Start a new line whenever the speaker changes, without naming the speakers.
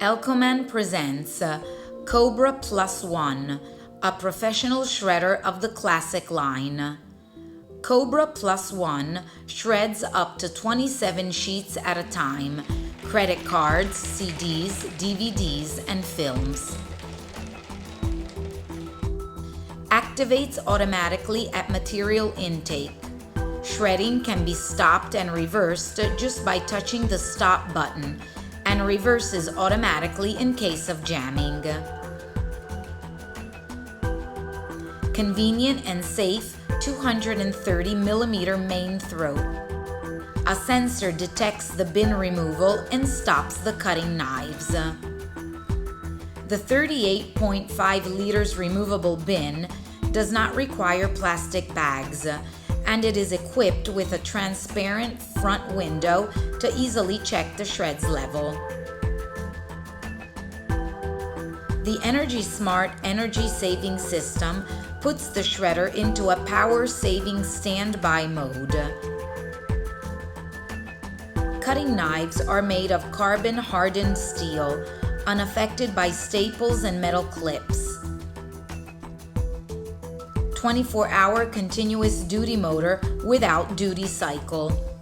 Elkoman presents KOBRA Plus One, a professional shredder of the classic line. KOBRA Plus One shreds up to 27 sheets at a time, credit cards, CDs, DVDs, and films. Activates automatically at material intake. Shredding can be stopped and reversed just by touching the stop button, and reverses automatically in case of jamming. Convenient and safe 230mm main throat. A sensor detects the bin removal and stops the cutting knives. The 38.5 liters removable bin does not require plastic bags, and it is equipped with a transparent front window to easily check the shreds level. The Energy Smart energy saving system puts the shredder into a power-saving standby mode. Cutting knives are made of carbon-hardened steel, unaffected by staples and metal clips. 24-hour continuous duty motor without duty cycle.